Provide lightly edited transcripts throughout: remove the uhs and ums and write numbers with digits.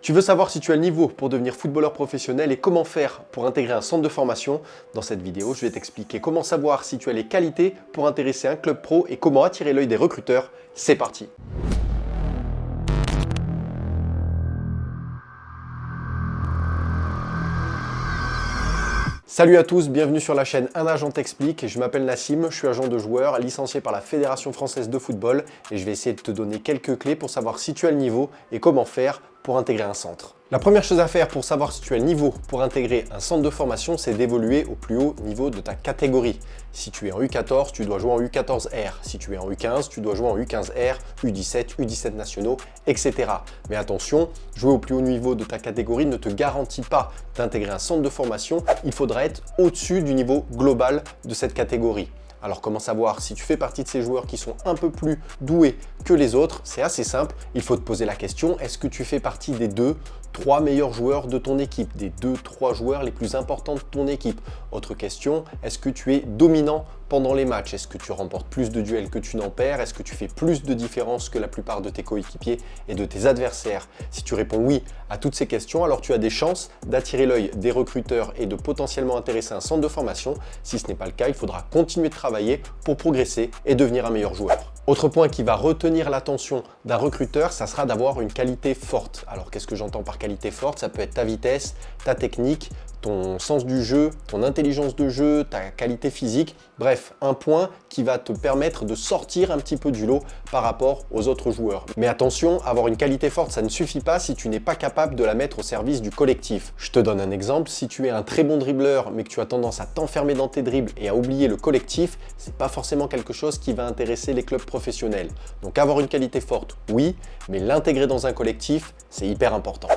Tu veux savoir si tu as le niveau pour devenir footballeur professionnel et comment faire pour intégrer un centre de formation? Dans cette vidéo, je vais t'expliquer comment savoir si tu as les qualités pour intéresser un club pro et comment attirer l'œil des recruteurs. C'est parti! Salut à tous, bienvenue sur la chaîne Un Agent t'explique. Je m'appelle Nassim, je suis agent de joueur, licencié par la Fédération Française de Football et je vais essayer de te donner quelques clés pour savoir si tu as le niveau et comment faire pour intégrer un centre. La première chose à faire pour savoir si tu as le niveau pour intégrer un centre de formation, c'est d'évoluer au plus haut niveau de ta catégorie. Si tu es en U14, tu dois jouer en U14R. Si tu es en U15, tu dois jouer en U15R, U17, U17 nationaux, etc. Mais attention, jouer au plus haut niveau de ta catégorie ne te garantit pas d'intégrer un centre de formation. Il faudra être au-dessus du niveau global de cette catégorie. Alors comment savoir si tu fais partie de ces joueurs qui sont un peu plus doués que les autres? C'est assez simple, il faut te poser la question, est-ce que tu fais partie des 2-3 meilleurs joueurs de ton équipe, des 2-3 joueurs les plus importants de ton équipe? Autre question, est-ce que tu es dominant pendant les matchs? Est-ce que tu remportes plus de duels que tu n'en perds? Est-ce que tu fais plus de différence que la plupart de tes coéquipiers et de tes adversaires? Si tu réponds oui à toutes ces questions, alors tu as des chances d'attirer l'œil des recruteurs et de potentiellement intéresser un centre de formation. Si ce n'est pas le cas, il faudra continuer de travailler pour progresser et devenir un meilleur joueur. Autre point qui va retenir l'attention d'un recruteur, ça sera d'avoir une qualité forte. Alors qu'est-ce que j'entends par qualité forte? Ça peut être ta vitesse, ta technique, ton sens du jeu, ton intelligence de jeu, ta qualité physique. Bref, un point qui va te permettre de sortir un petit peu du lot par rapport aux autres joueurs. Mais attention, avoir une qualité forte, ça ne suffit pas si tu n'es pas capable de la mettre au service du collectif. Je te donne un exemple, si tu es un très bon dribbleur, mais que tu as tendance à t'enfermer dans tes dribbles et à oublier le collectif, c'est pas forcément quelque chose qui va intéresser les clubs professionnels. Donc avoir une qualité forte, oui, mais l'intégrer dans un collectif, c'est hyper important.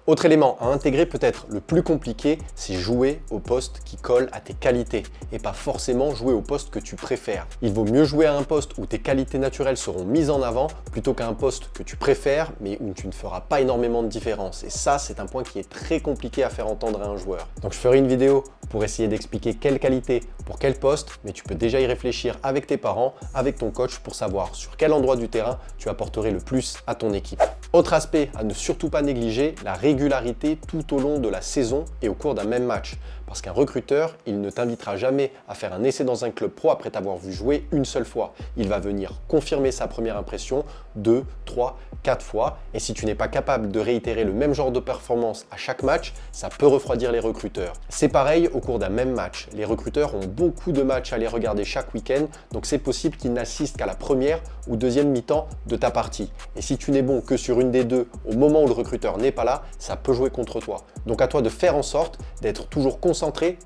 Autre élément à intégrer, peut-être le plus compliqué, c'est jouer au poste qui colle à tes qualités et pas forcément jouer au poste que tu préfères. Il vaut mieux jouer à un poste où tes qualités naturelles seront mises en avant plutôt qu'à un poste que tu préfères mais où tu ne feras pas énormément de différence. Et ça, c'est un point qui est très compliqué à faire entendre à un joueur. Donc je ferai une vidéo pour essayer d'expliquer quelles qualités pour quel poste, mais tu peux déjà y réfléchir avec tes parents, avec ton coach pour savoir sur quel endroit du terrain tu apporterais le plus à ton équipe. Autre aspect à ne surtout pas négliger, la régularité tout au long de la saison et au cours d'un même match. Parce qu'un recruteur, il ne t'invitera jamais à faire un essai dans un club pro après t'avoir vu jouer une seule fois. Il va venir confirmer sa première impression 2, 3, 4 fois. Et si tu n'es pas capable de réitérer le même genre de performance à chaque match, ça peut refroidir les recruteurs. C'est pareil au cours d'un même match. Les recruteurs ont beaucoup de matchs à les regarder chaque week-end, donc c'est possible qu'ils n'assistent qu'à la première ou deuxième mi-temps de ta partie. Et si tu n'es bon que sur une des deux au moment où le recruteur n'est pas là, ça peut jouer contre toi. Donc à toi de faire en sorte d'être toujours concentré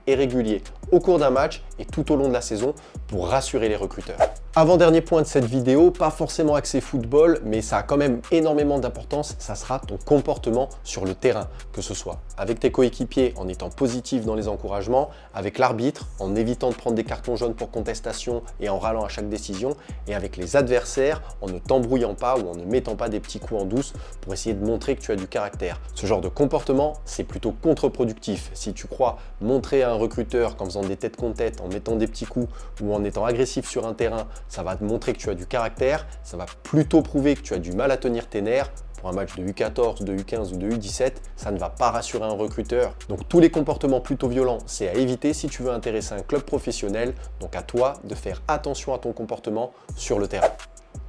et régulier au cours d'un match et tout au long de la saison pour rassurer les recruteurs. Avant-dernier point de cette vidéo, pas forcément axé football, mais ça a quand même énormément d'importance, ça sera ton comportement sur le terrain, que ce soit avec tes coéquipiers en étant positif dans les encouragements, avec l'arbitre en évitant de prendre des cartons jaunes pour contestation et en râlant à chaque décision, et avec les adversaires en ne t'embrouillant pas ou en ne mettant pas des petits coups en douce pour essayer de montrer que tu as du caractère. Ce genre de comportement, c'est plutôt contre-productif. Si tu crois montrer à un recruteur qu'en faisant des têtes contre tête, en mettant des petits coups ou en étant agressif sur un terrain, ça va te montrer que tu as du caractère, ça va plutôt prouver que tu as du mal à tenir tes nerfs. Pour un match de U14, de U15 ou de U17, ça ne va pas rassurer un recruteur. Donc tous les comportements plutôt violents, c'est à éviter si tu veux intéresser un club professionnel. Donc à toi de faire attention à ton comportement sur le terrain.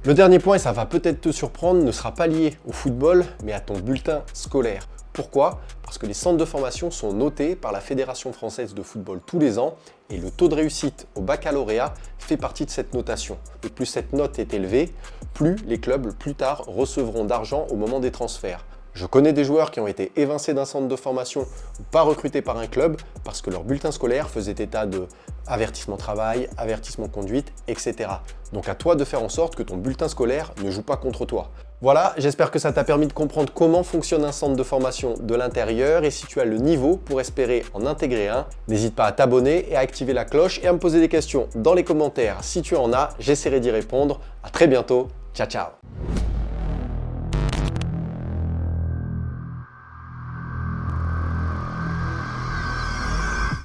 Le dernier point, et ça va peut-être te surprendre, ne sera pas lié au football, mais à ton bulletin scolaire. Pourquoi? Parce que les centres de formation sont notés par la Fédération Française de Football tous les ans et le taux de réussite au baccalauréat fait partie de cette notation. Et plus cette note est élevée, plus les clubs plus tard recevront d'argent au moment des transferts. Je connais des joueurs qui ont été évincés d'un centre de formation ou pas recrutés par un club parce que leur bulletin scolaire faisait état de avertissement travail, avertissement conduite, etc. Donc à toi de faire en sorte que ton bulletin scolaire ne joue pas contre toi. Voilà, j'espère que ça t'a permis de comprendre comment fonctionne un centre de formation de l'intérieur et si tu as le niveau pour espérer en intégrer un, n'hésite pas à t'abonner et à activer la cloche et à me poser des questions dans les commentaires. Si tu en as, j'essaierai d'y répondre. À très bientôt, ciao ciao.